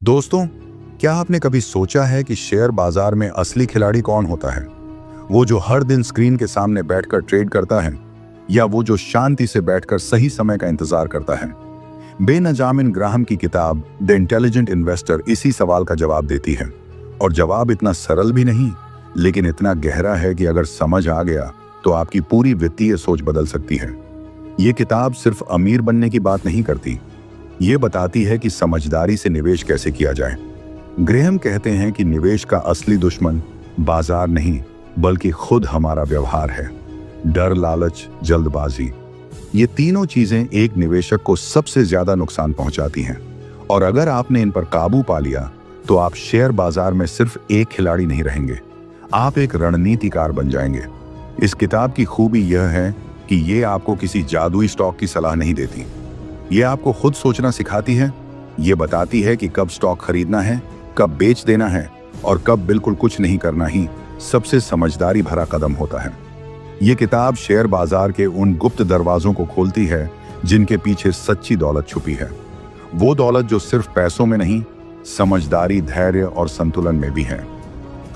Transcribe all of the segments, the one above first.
दोस्तों, क्या आपने कभी सोचा है कि शेयर बाजार में असली खिलाड़ी कौन होता है? वो जो हर दिन स्क्रीन के सामने बैठकर ट्रेड करता है, या वो जो शांति से बैठकर सही समय का इंतजार करता है? बेंजामिन ग्राहम की किताब द इंटेलिजेंट इन्वेस्टर इसी सवाल का जवाब देती है। और जवाब इतना सरल भी नहीं, लेकिन इतना गहरा है कि अगर समझ आ गया तो आपकी पूरी वित्तीय सोच बदल सकती है। ये किताब सिर्फ अमीर बनने की बात नहीं करती, ये बताती है कि समझदारी से निवेश कैसे किया जाए। ग्रेहम कहते हैं कि निवेश का असली दुश्मन बाजार नहीं, बल्कि खुद हमारा व्यवहार है। डर, लालच, जल्दबाजी, ये तीनों चीजें एक निवेशक को सबसे ज्यादा नुकसान पहुंचाती हैं। और अगर आपने इन पर काबू पा लिया तो आप शेयर बाजार में सिर्फ एक खिलाड़ी नहीं रहेंगे, आप एक रणनीतिकार बन जाएंगे। इस किताब की खूबी यह है कि ये आपको किसी जादुई स्टॉक की सलाह नहीं देती, ये आपको खुद सोचना सिखाती है। ये बताती है कि कब स्टॉक खरीदना है, कब बेच देना है, और कब बिल्कुल कुछ नहीं करना ही सबसे समझदारी भरा कदम होता है। ये किताब शेयर बाजार के उन गुप्त दरवाजों को खोलती है जिनके पीछे सच्ची दौलत छुपी है। वो दौलत जो सिर्फ पैसों में नहीं, समझदारी, धैर्य और संतुलन में भी है।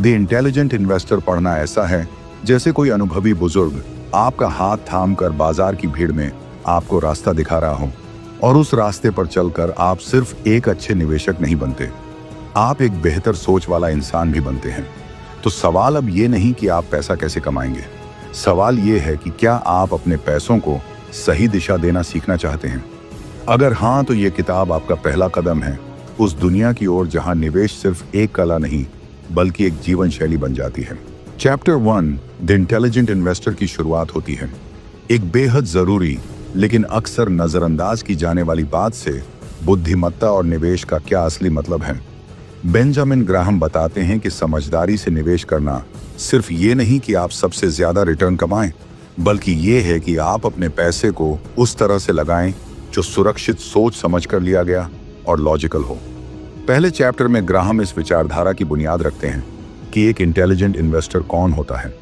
द इंटेलिजेंट इन्वेस्टर पढ़ना ऐसा है जैसे कोई अनुभवी बुजुर्ग आपका हाथ थाम कर बाजार की भीड़ में आपको रास्ता दिखा रहा हो, और उस रास्ते पर चलकर आप सिर्फ एक अच्छे निवेशक नहीं बनते, आप एक बेहतर सोच वाला इंसान भी बनते हैं। तो सवाल अब ये नहीं कि आप पैसा कैसे कमाएंगे, सवाल ये है कि क्या आप अपने पैसों को सही दिशा देना सीखना चाहते हैं। अगर हाँ, तो ये किताब आपका पहला कदम है उस दुनिया की ओर जहां निवेश सिर्फ एक कला नहीं, बल्कि एक जीवन शैली बन जाती है। चैप्टर 1 द इंटेलिजेंट इन्वेस्टर की शुरुआत होती है एक बेहद जरूरी लेकिन अक्सर नजरअंदाज की जाने वाली बात से, बुद्धिमत्ता और निवेश का क्या असली मतलब है। बेंजामिन ग्राहम बताते हैं कि समझदारी से निवेश करना सिर्फ ये नहीं कि आप सबसे ज्यादा रिटर्न कमाएं, बल्कि ये है कि आप अपने पैसे को उस तरह से लगाएं जो सुरक्षित सोच समझ कर लिया गया और लॉजिकल हो। पहले चैप्टर में ग्राहम इस विचारधारा की बुनियाद रखते हैं कि एक इंटेलिजेंट इन्वेस्टर कौन होता है।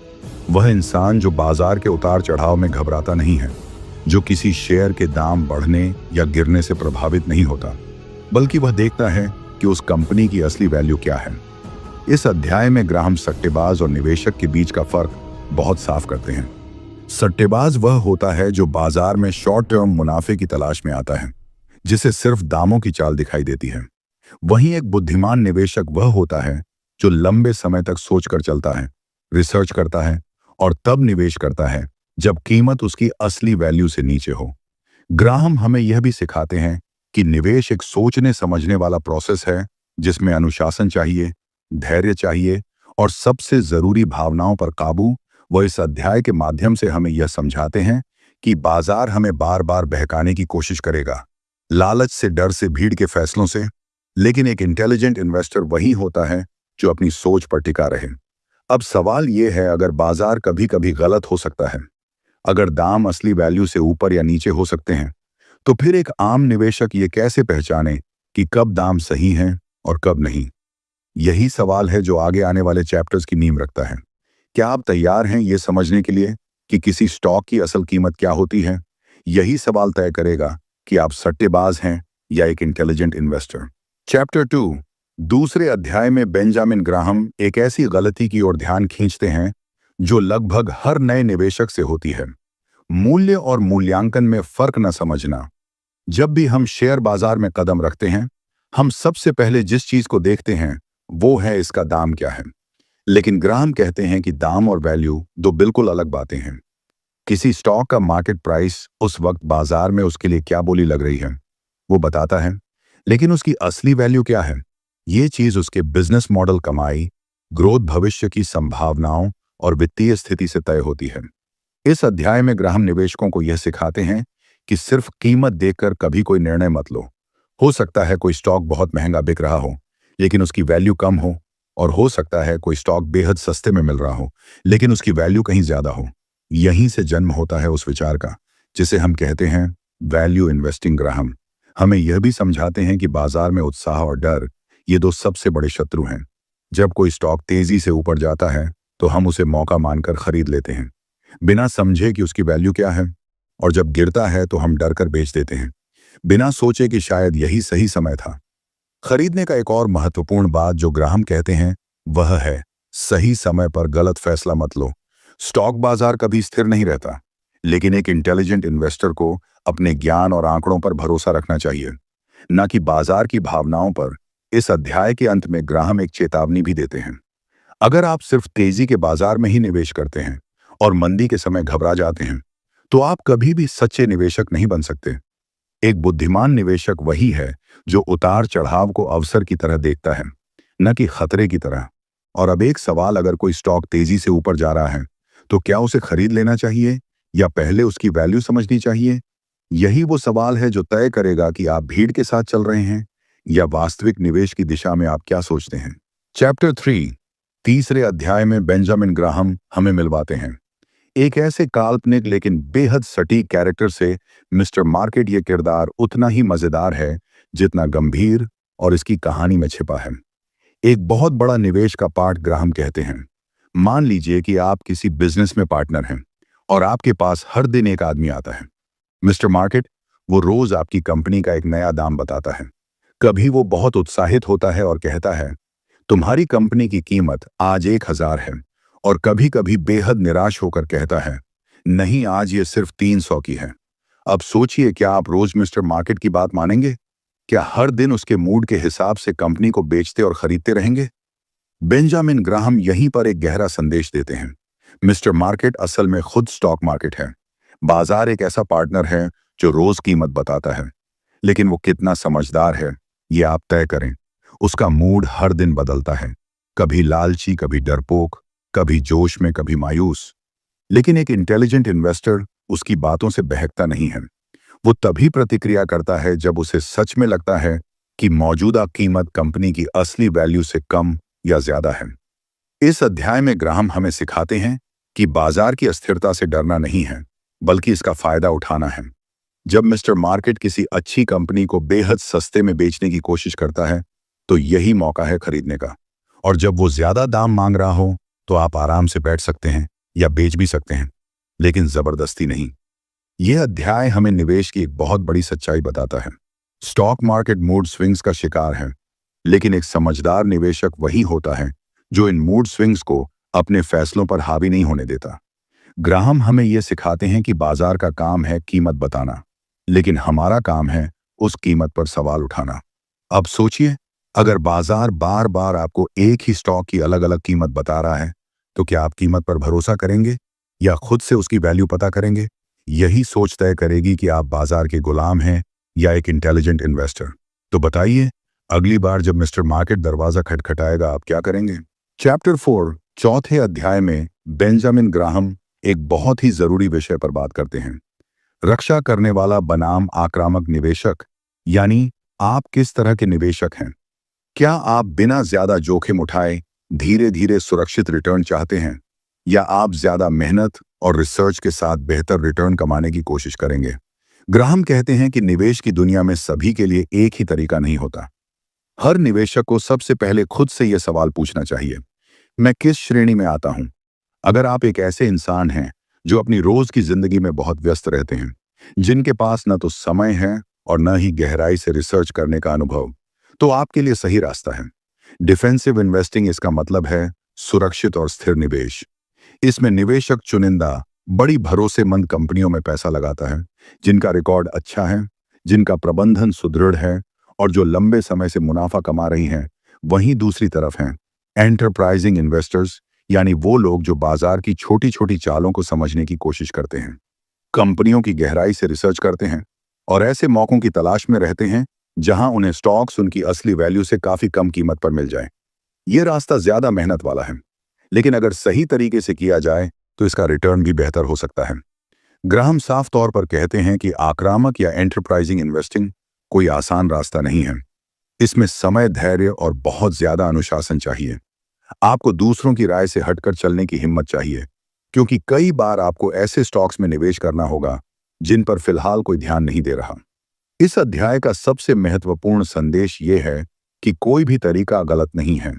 वह इंसान जो बाजार के उतार चढ़ाव में घबराता नहीं है, जो किसी शेयर के दाम बढ़ने या गिरने से प्रभावित नहीं होता, बल्कि वह देखता है कि उस कंपनी की असली वैल्यू क्या है। इस अध्याय में ग्राहम सट्टेबाज और निवेशक के बीच का फर्क बहुत साफ करते हैं। सट्टेबाज वह होता है जो बाजार में शॉर्ट टर्म मुनाफे की तलाश में आता है, जिसे सिर्फ दामों की चाल दिखाई देती है। वहीं एक बुद्धिमान निवेशक वह होता है जो लंबे समय तक सोचकर चलता है, रिसर्च करता है और तब निवेश करता है जब कीमत उसकी असली वैल्यू से नीचे हो। ग्राहम हमें यह भी सिखाते हैं कि निवेश एक सोचने समझने वाला प्रोसेस है, जिसमें अनुशासन चाहिए, धैर्य चाहिए और सबसे जरूरी भावनाओं पर काबू। वो इस अध्याय के माध्यम से हमें यह समझाते हैं कि बाजार हमें बार बार बहकाने की कोशिश करेगा, लालच से, डर से, भीड़ के फैसलों से, लेकिन एक इंटेलिजेंट इन्वेस्टर वही होता है जो अपनी सोच पर टिका रहे। अब सवाल यह है, अगर बाजार कभी कभी गलत हो सकता है, अगर दाम असली वैल्यू से ऊपर या नीचे हो सकते हैं, तो फिर एक आम निवेशक ये कैसे पहचाने कि कब दाम सही है और कब नहीं। यही सवाल है जो आगे आने वाले चैप्टर्स की नींव रखता है। क्या आप तैयार हैं ये समझने के लिए कि किसी स्टॉक की असल कीमत क्या होती है? यही सवाल तय करेगा कि आप सट्टेबाज हैं या एक इंटेलिजेंट इन्वेस्टर। चैप्टर 2 दूसरे अध्याय में बेंजामिन ग्राहम एक ऐसी गलती की ओर ध्यान खींचते हैं जो लगभग हर नए निवेशक से होती है, मूल्य और मूल्यांकन में फर्क न समझना। जब भी हम शेयर बाजार में कदम रखते हैं, हम सबसे पहले जिस चीज को देखते हैं वो है इसका दाम क्या है। लेकिन ग्राहम कहते हैं कि दाम और वैल्यू दो बिल्कुल अलग बातें हैं। किसी स्टॉक का मार्केट प्राइस उस वक्त बाजार में उसके लिए क्या बोली लग रही है वो बताता है, लेकिन उसकी असली वैल्यू क्या है, ये चीज उसके बिजनेस मॉडल, कमाई, ग्रोथ, भविष्य की संभावनाओं और वित्तीय स्थिति से तय होती है। इस अध्याय में ग्राहम निवेशकों को यह सिखाते हैं कि सिर्फ कीमत देखकर कभी कोई निर्णय मत लो। हो सकता है कोई स्टॉक बहुत महंगा बिक रहा हो लेकिन उसकी वैल्यू कम हो, और हो सकता है कोई स्टॉक बेहद सस्ते में मिल रहा हो लेकिन उसकी वैल्यू कहीं ज्यादा हो। यहीं से जन्म होता है उस विचार का जिसे हम कहते हैं वैल्यू इन्वेस्टिंग। ग्राहम हमें यह भी समझाते हैं कि बाजार में उत्साह और डर, ये दो सबसे बड़े शत्रु हैं। जब कोई स्टॉक तेजी से ऊपर जाता है तो हम उसे मौका मानकर खरीद लेते हैं, बिना समझे कि उसकी वैल्यू क्या है, और जब गिरता है तो हम डर कर बेच देते हैं, बिना सोचे कि शायद यही सही समय था। खरीदने का एक और महत्वपूर्ण बात जो ग्राहम कहते हैं वह है सही समय पर गलत फैसला मत लो। स्टॉक बाजार कभी स्थिर नहीं रहता, लेकिन एक इंटेलिजेंट इन्वेस्टर को अपने ज्ञान और आंकड़ों पर भरोसा रखना चाहिए, न कि बाजार की भावनाओं पर। इस अध्याय के अंत में ग्राहम एक चेतावनी भी देते हैं। अगर आप सिर्फ तेजी के बाजार में ही निवेश करते हैं और मंदी के समय घबरा जाते हैं, तो आप कभी भी सच्चे निवेशक नहीं बन सकते। एक बुद्धिमान निवेशक वही है जो उतार चढ़ाव को अवसर की तरह देखता है, न कि खतरे की तरह। और अब एक सवाल, अगर कोई स्टॉक तेजी से ऊपर जा रहा है तो क्या उसे खरीद लेना चाहिए या पहले उसकी वैल्यू समझनी चाहिए? यही वो सवाल है जो तय करेगा कि आप भीड़ के साथ चल रहे हैं या वास्तविक निवेश की दिशा में आप क्या सोचते हैं। चैप्टर 3, तीसरे अध्याय में बेंजामिन ग्राहम हमें मिलवाते हैं एक ऐसे काल्पनिक लेकिन बेहद सटीक कैरेक्टर से। मिस्टर मार्केट ये किरदार उतना ही मजेदार है जितना गंभीर और इसकी कहानी में छिपा है। एक बहुत बड़ा निवेश का पार्ट ग्राहम कहते हैं। मान लीजिए कि आप किसी बिजनेस में पार्टनर हैं और आपके पास हर दिन एक आदमी आता है। मिस्टर मार्केट, वो रोज आपकी कंपनी का एक नया दाम बताता है। कभी वो बहुत उत्साहित होता है और कहता है तुम्हारी कंपनी की कीमत आज 1000 है, और कभी कभी बेहद निराश होकर कहता है नहीं, आज ये सिर्फ 300 की है। अब सोचिए, क्या आप रोज मिस्टर मार्केट की बात मानेंगे? क्या हर दिन उसके मूड के हिसाब से कंपनी को बेचते और खरीदते रहेंगे? बेंजामिन ग्राहम यहीं पर एक गहरा संदेश देते हैं। मिस्टर मार्केट असल में खुद स्टॉक मार्केट है। बाजार एक ऐसा पार्टनर है जो रोज कीमत बताता है, लेकिन वो कितना समझदार है ये आप तय करें। उसका मूड हर दिन बदलता है, कभी लालची, कभी डरपोक, कभी जोश में, कभी मायूस। लेकिन एक इंटेलिजेंट इन्वेस्टर उसकी बातों से बहकता नहीं है। वो तभी प्रतिक्रिया करता है जब उसे सच में लगता है कि मौजूदा कीमत कंपनी की असली वैल्यू से कम या ज्यादा है। इस अध्याय में ग्राहम हमें सिखाते हैं कि बाजार की अस्थिरता से डरना नहीं है, बल्कि इसका फायदा उठाना है। जब मिस्टर मार्केट किसी अच्छी कंपनी को बेहद सस्ते में बेचने की कोशिश करता है, तो यही मौका है खरीदने का। और जब वो ज्यादा दाम मांग रहा हो, तो आप आराम से बैठ सकते हैं या बेच भी सकते हैं, लेकिन जबरदस्ती नहीं। यह अध्याय हमें निवेश की एक बहुत बड़ी सच्चाई बताता है। स्टॉक मार्केट मूड स्विंग्स का शिकार है, लेकिन एक समझदार निवेशक वही होता है जो इन मूड स्विंग्स को अपने फैसलों पर हावी नहीं होने देता। ग्राहम हमें यह सिखाते हैं कि बाजार का काम है कीमत बताना, लेकिन हमारा काम है उस कीमत पर सवाल उठाना। अब सोचिए, अगर बाजार बार बार आपको एक ही स्टॉक की अलग अलग कीमत बता रहा है, तो क्या आप कीमत पर भरोसा करेंगे या खुद से उसकी वैल्यू पता करेंगे? यही सोच तय करेगी कि आप बाजार के गुलाम हैं या एक इंटेलिजेंट इन्वेस्टर। तो बताइए, अगली बार जब मिस्टर मार्केट दरवाजा खटखटाएगा, आप क्या करेंगे? चैप्टर 4, चौथे अध्याय में बेंजामिन ग्राहम एक बहुत ही जरूरी विषय पर बात करते हैं। रक्षा करने वाला बनाम आक्रामक निवेशक, यानी आप किस तरह के निवेशक हैं। क्या आप बिना ज्यादा जोखिम उठाए धीरे धीरे सुरक्षित रिटर्न चाहते हैं, या आप ज्यादा मेहनत और रिसर्च के साथ बेहतर रिटर्न कमाने की कोशिश करेंगे? ग्राहम कहते हैं कि निवेश की दुनिया में सभी के लिए एक ही तरीका नहीं होता। हर निवेशक को सबसे पहले खुद से यह सवाल पूछना चाहिए, मैं किस श्रेणी में आता हूं? अगर आप एक ऐसे इंसान हैं जो अपनी रोज की जिंदगी में बहुत व्यस्त रहते हैं, जिनके पास न तो समय है और न ही गहराई से रिसर्च करने का अनुभव, तो आपके लिए सही रास्ता है। डिफेंसिव इन्वेस्टिंग इसका मतलब है सुरक्षित और स्थिर निवेश। इसमें निवेशक चुनिंदा बड़ी भरोसेमंद कंपनियों में पैसा लगाता है, जिनका रिकॉर्ड अच्छा है, जिनका प्रबंधन सुदृढ़ है और जो लंबे समय से मुनाफा कमा रही हैं। वहीं दूसरी तरफ हैं एंटरप्राइजिंग इन्वेस्टर्स, यानी वो लोग जो बाजार की छोटी छोटी चालों को समझने की कोशिश करते हैं, कंपनियों की गहराई से रिसर्च करते हैं और ऐसे मौकों की तलाश में रहते हैं जहां उन्हें स्टॉक्स उनकी असली वैल्यू से काफी कम कीमत पर मिल जाए। यह रास्ता ज्यादा मेहनत वाला है, लेकिन अगर सही तरीके से किया जाए तो इसका रिटर्न भी बेहतर हो सकता है। ग्राहम साफ तौर पर कहते हैं कि आक्रामक या एंटरप्राइजिंग इन्वेस्टिंग कोई आसान रास्ता नहीं है। इसमें समय, धैर्य और बहुत ज्यादा अनुशासन चाहिए। आपको दूसरों की राय से हटकर चलने की हिम्मत चाहिए, क्योंकि कई बार आपको ऐसे स्टॉक्स में निवेश करना होगा जिन पर फिलहाल कोई ध्यान नहीं दे रहा। इस अध्याय का सबसे महत्वपूर्ण संदेश ये है कि कोई भी तरीका गलत नहीं है,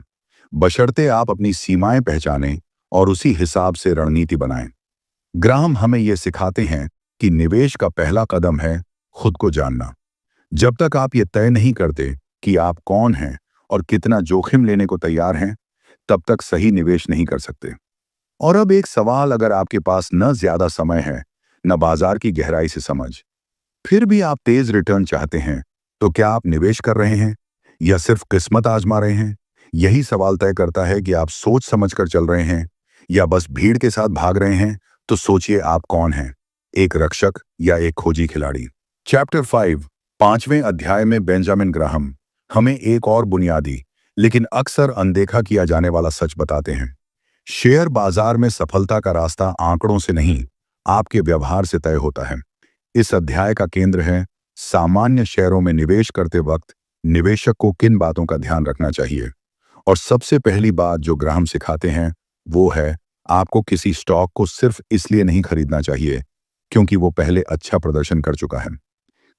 बशर्ते आप अपनी सीमाएं पहचानें और उसी हिसाब से रणनीति बनाएं। ग्राहम हमें यह सिखाते हैं कि निवेश का पहला कदम है खुद को जानना। जब तक आप ये तय नहीं करते कि आप कौन हैं और कितना जोखिम लेने को तैयार हैं, तब तक सही निवेश नहीं कर सकते। और अब एक सवाल, अगर आपके पास न ज्यादा समय है न बाजार की गहराई से समझ, फिर भी आप तेज रिटर्न चाहते हैं, तो क्या आप निवेश कर रहे हैं या सिर्फ किस्मत आजमा रहे हैं? यही सवाल तय करता है कि आप सोच समझकर चल रहे हैं या बस भीड़ के साथ भाग रहे हैं। तो सोचिए, आप कौन हैं, एक रक्षक या एक खोजी खिलाड़ी? चैप्टर 5, 5वें अध्याय में बेंजामिन ग्राहम हमें एक और बुनियादी लेकिन अक्सर अनदेखा किया जाने वाला सच बताते हैं। शेयर बाजार में सफलता का रास्ता आंकड़ों से नहीं, आपके व्यवहार से तय होता है। इस अध्याय का केंद्र है सामान्य शेयरों में निवेश करते वक्त निवेशक को किन बातों का ध्यान रखना चाहिए। और सबसे पहली बात जो ग्राहम सिखाते हैं वो है, आपको किसी स्टॉक को सिर्फ इसलिए नहीं खरीदना चाहिए क्योंकि वो पहले अच्छा प्रदर्शन कर चुका है।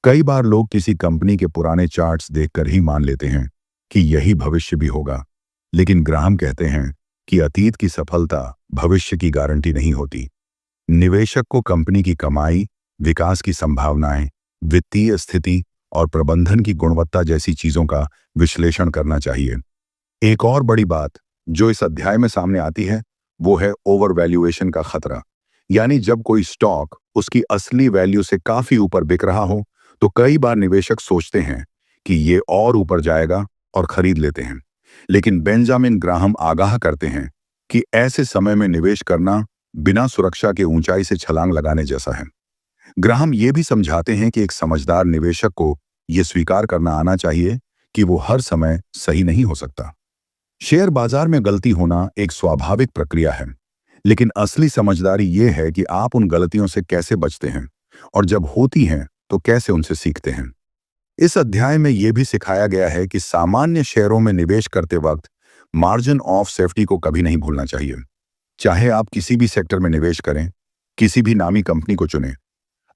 कई बार लोग किसी कंपनी के पुराने चार्ट्स देखकर ही मान लेते हैं कि यही भविष्य भी होगा, लेकिन ग्राहम कहते हैं कि अतीत की सफलता भविष्य की गारंटी नहीं होती। निवेशक को कंपनी की कमाई, विकास की संभावनाएं, वित्तीय स्थिति और प्रबंधन की गुणवत्ता जैसी चीजों का विश्लेषण करना चाहिए। एक और बड़ी बात जो इस अध्याय में सामने आती है वो है ओवर वैल्यूएशन का खतरा। यानी जब कोई स्टॉक उसकी असली वैल्यू से काफी ऊपर बिक रहा हो, तो कई बार निवेशक सोचते हैं कि ये और ऊपर जाएगा और खरीद लेते हैं। लेकिन बेंजामिन ग्राहम आगाह करते हैं कि ऐसे समय में निवेश करना बिना सुरक्षा के ऊंचाई से छलांग लगाने जैसा है। ग्राहम ये भी समझाते हैं कि एक समझदार निवेशक को यह स्वीकार करना आना चाहिए कि वो हर समय सही नहीं हो सकता। शेयर बाजार में गलती होना एक स्वाभाविक प्रक्रिया है, लेकिन असली समझदारी ये है कि आप उन गलतियों से कैसे बचते हैं और जब होती हैं तो कैसे उनसे सीखते हैं। इस अध्याय में यह भी सिखाया गया है कि सामान्य शेयरों में निवेश करते वक्त मार्जिन ऑफ सेफ्टी को कभी नहीं भूलना चाहिए। चाहे आप किसी भी सेक्टर में निवेश करें, किसी भी नामी कंपनी को चुनें,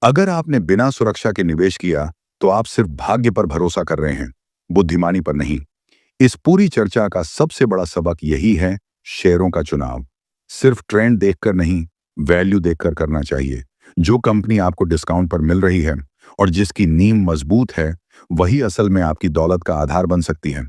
अगर आपने बिना सुरक्षा के निवेश किया तो आप सिर्फ भाग्य पर भरोसा कर रहे हैं, बुद्धिमानी पर नहीं। इस पूरी चर्चा का सबसे बड़ा सबक यही है, शेयरों का चुनाव सिर्फ ट्रेंड देखकर नहीं, वैल्यू देखकर करना चाहिए। जो कंपनी आपको डिस्काउंट पर मिल रही है और जिसकी नींव मजबूत है, वही असल में आपकी दौलत का आधार बन सकती है।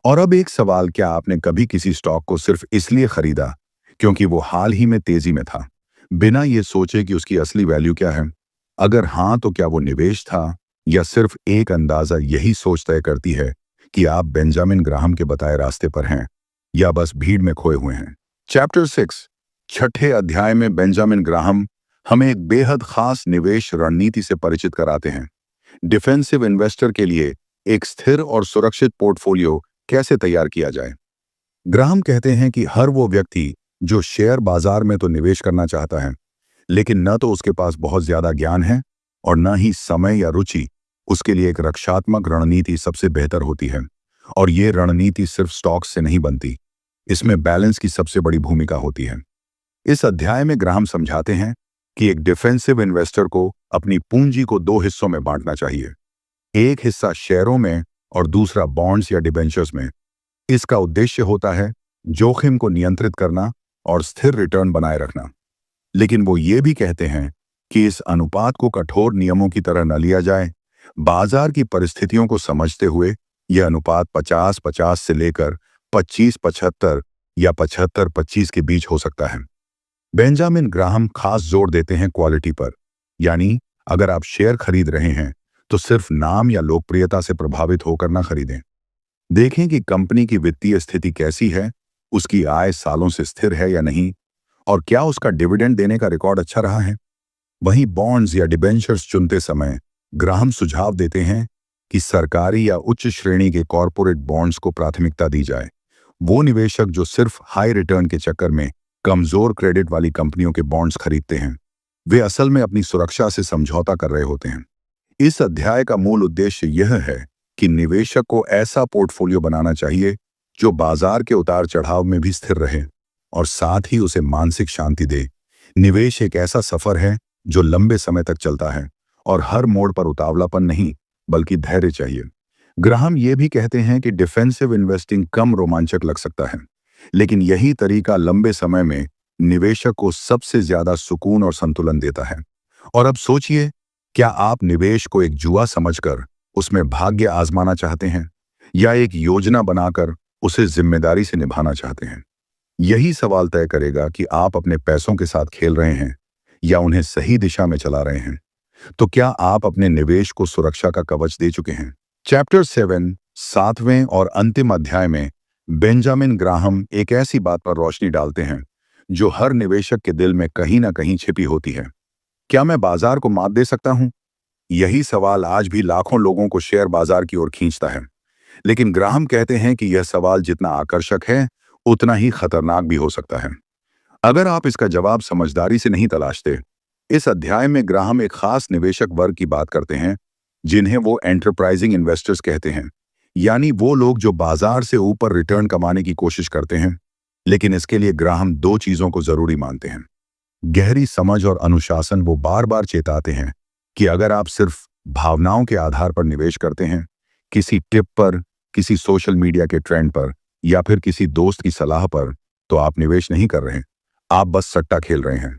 और अब एक सवाल, क्या आपने कभी किसी स्टॉक को सिर्फ इसलिए खरीदा क्योंकि वो हाल ही में तेजी में था, बिना ये सोचे कि उसकी असली वैल्यू क्या है? अगर हाँ, तो क्या वो निवेश था या सिर्फ एक अंदाजा? यही सोच तय करती है कि आप बेंजामिन ग्राहम के बताए रास्ते पर हैं या बस भीड़ में खोए हुए हैं। चैप्टर 6, छठे अध्याय में बेंजामिन ग्राहम हमें एक बेहद खास निवेश रणनीति से परिचित कराते हैं। डिफेंसिव इन्वेस्टर के लिए एक स्थिर और सुरक्षित पोर्टफोलियो कैसे तैयार किया जाए। ग्राहम कहते हैं कि हर वो व्यक्ति जो शेयर बाजार में तो निवेश करना चाहता है, लेकिन न तो उसके पास बहुत ज्यादा ज्ञान है और न ही समय या रुचि, उसके लिए एक रक्षात्मक रणनीति सबसे बेहतर होती है। और ये रणनीति सिर्फ स्टॉक्स से नहीं बनती, इसमें बैलेंस की सबसे बड़ी भूमिका होती है। इस अध्याय में ग्राहम समझाते हैं कि एक डिफेंसिव इन्वेस्टर को अपनी पूंजी को दो हिस्सों में बांटना चाहिए, एक हिस्सा शेयरों में और दूसरा बॉन्ड्स या डिबेंचर्स में। इसका उद्देश्य होता है जोखिम को नियंत्रित करना और स्थिर रिटर्न बनाए रखना। लेकिन वो ये भी कहते हैं कि इस अनुपात को कठोर नियमों की तरह न लिया जाए। बाजार की परिस्थितियों को समझते हुए यह अनुपात 50-50 से लेकर 25-75 या 75-25 के बीच हो सकता है। बेंजामिन ग्राहम खास जोर देते हैं क्वालिटी पर, यानी अगर आप शेयर खरीद रहे हैं तो सिर्फ नाम या लोकप्रियता से प्रभावित होकर ना खरीदें। देखें कि कंपनी की वित्तीय स्थिति कैसी है, उसकी आय सालों से स्थिर है या नहीं, और क्या उसका डिविडेंड देने का रिकॉर्ड अच्छा रहा है। वहीं बॉन्ड्स या डिबेंचर्स चुनते समय ग्राहम सुझाव देते हैं कि सरकारी या उच्च श्रेणी के कॉरपोरेट बॉन्ड्स को प्राथमिकता दी जाए। वो निवेशक जो सिर्फ हाई रिटर्न के चक्कर में कमजोर क्रेडिट वाली कंपनियों के बॉन्ड्स खरीदते हैं, वे असल में अपनी सुरक्षा से समझौता कर रहे होते हैं। इस अध्याय का मूल उद्देश्य यह है कि निवेशक को ऐसा पोर्टफोलियो बनाना चाहिए जो बाजार के उतार चढ़ाव में भी स्थिर रहे और साथ ही उसे मानसिक शांति दे। निवेश एक ऐसा सफर है जो लंबे समय तक चलता है और हर मोड़ पर उतावलापन नहीं, बल्कि धैर्य चाहिए। ग्राहम ये भी कहते हैं कि डिफेंसिव इन्वेस्टिंग कम रोमांचक लग सकता है, लेकिन यही तरीका लंबे समय में निवेशक को सबसे ज्यादा सुकून और संतुलन देता है। और अब सोचिए, क्या आप निवेश को एक जुआ समझकर उसमें भाग्य आजमाना चाहते हैं, या एक योजना बनाकर उसे जिम्मेदारी से निभाना चाहते हैं? यही सवाल तय करेगा कि आप अपने पैसों के साथ खेल रहे हैं या उन्हें सही दिशा में चला रहे हैं। तो क्या आप अपने निवेश को सुरक्षा का कवच दे चुके हैं? चैप्टर 7, 7वें और अंतिम अध्याय में बेंजामिन ग्राहम एक ऐसी बात पर रोशनी डालते हैं जो हर निवेशक के दिल में कहीं ना कहीं छिपी होती है। क्या मैं बाजार को मात दे सकता हूं? यही सवाल आज भी लाखों लोगों को शेयर बाजार की ओर खींचता है। लेकिन ग्राहम कहते हैं कि यह सवाल जितना आकर्षक है उतना ही खतरनाक भी हो सकता है अगर आप इसका जवाब समझदारी से नहीं तलाशते। इस अध्याय में ग्राहम एक खास निवेशक वर्ग की बात करते हैं जिन्हें वो एंटरप्राइजिंग इन्वेस्टर्स कहते हैं, यानी वो लोग जो बाजार से ऊपर रिटर्न कमाने की कोशिश करते हैं। लेकिन इसके लिए ग्राहम दो चीजों को जरूरी मानते हैं, गहरी समझ और अनुशासन। वो बार बार चेताते हैं कि अगर आप सिर्फ भावनाओं के आधार पर निवेश करते हैं, किसी टिप पर, किसी सोशल मीडिया के ट्रेंड पर या फिर किसी दोस्त की सलाह पर, तो आप निवेश नहीं कर रहे हैं, आप बस सट्टा खेल रहे हैं।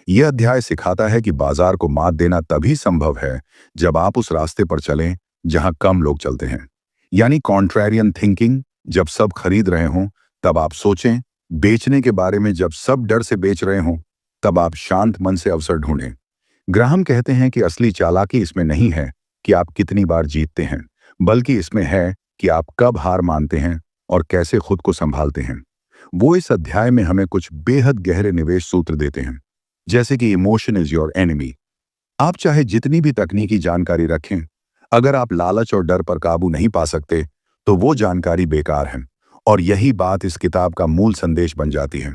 यह अध्याय सिखाता है कि बाजार को मात देना तभी संभव है जब आप उस रास्ते पर चलें जहां कम लोग चलते हैं, यानी कॉन्ट्रेरियन थिंकिंग। जब सब खरीद रहे हों तब आप सोचें, बेचने के बारे में जब सब डर से बेच रहे हों तब आप शांत मन से अवसर ढूंढें। ग्राहम कहते हैं कि असली चालाकी इसमें नहीं है कि आप कितनी बार जीतते हैं, बल्कि इसमें है कि आप कब हार मानते हैं और कैसे खुद को संभालते हैं। वो इस अध्याय में हमें कुछ बेहद गहरे निवेश सूत्र देते हैं, जैसे कि इमोशन इज योर एनिमी। आप चाहे जितनी भी तकनीकी जानकारी रखें, अगर आप लालच और डर पर काबू नहीं पा सकते तो वो जानकारी बेकार है। और यही बात इस किताब का मूल संदेश बन जाती है।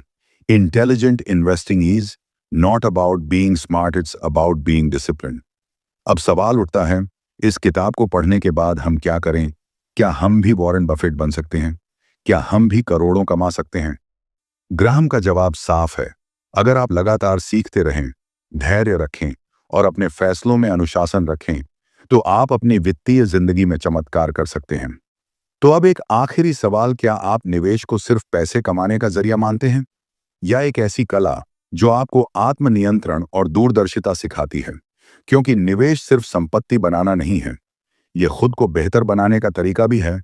Intelligent investing is not about being smart, it's about being discipline. अब सवाल उठता है, इस किताब को पढ़ने के बाद हम क्या करें? क्या हम भी वॉरेन बफेट बन सकते हैं? क्या हम भी करोड़ों कमा सकते हैं? ग्राहम का जवाब साफ है, अगर आप लगातार सीखते रहें, धैर्य रखें और अपने फैसलों में अनुशासन रखें, तो आप अपनी वित्तीय जिंदगी में चमत्कार कर सकते हैं। तो अब एक आखिरी सवाल, क्या आप निवेश को सिर्फ पैसे कमाने का जरिया मानते हैं या एक ऐसी कला जो आपको आत्मनियंत्रण और दूरदर्शिता सिखाती है? क्योंकि निवेश सिर्फ संपत्ति बनाना नहीं है, यह खुद को बेहतर बनाने का तरीका भी है।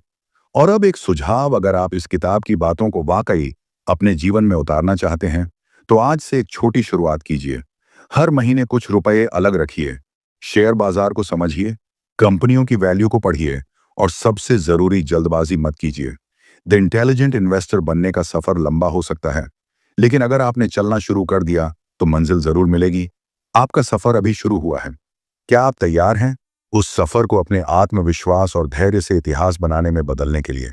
और अब एक सुझाव, अगर आप इस किताब की बातों को वाकई अपने जीवन में उतारना चाहते हैं तो आज से एक छोटी शुरुआत कीजिए। हर महीने कुछ रुपए अलग रखिए, शेयर बाजार को समझिए, कंपनियों की वैल्यू को पढ़िए और सबसे जरूरी, जल्दबाजी मत कीजिए। द इंटेलिजेंट इन्वेस्टर बनने का सफर लंबा हो सकता है, लेकिन अगर आपने चलना शुरू कर दिया तो मंजिल जरूर मिलेगी। आपका सफर अभी शुरू हुआ है। क्या आप तैयार हैं उस सफर को अपने आत्मविश्वास और धैर्य से इतिहास बनाने में बदलने के लिए?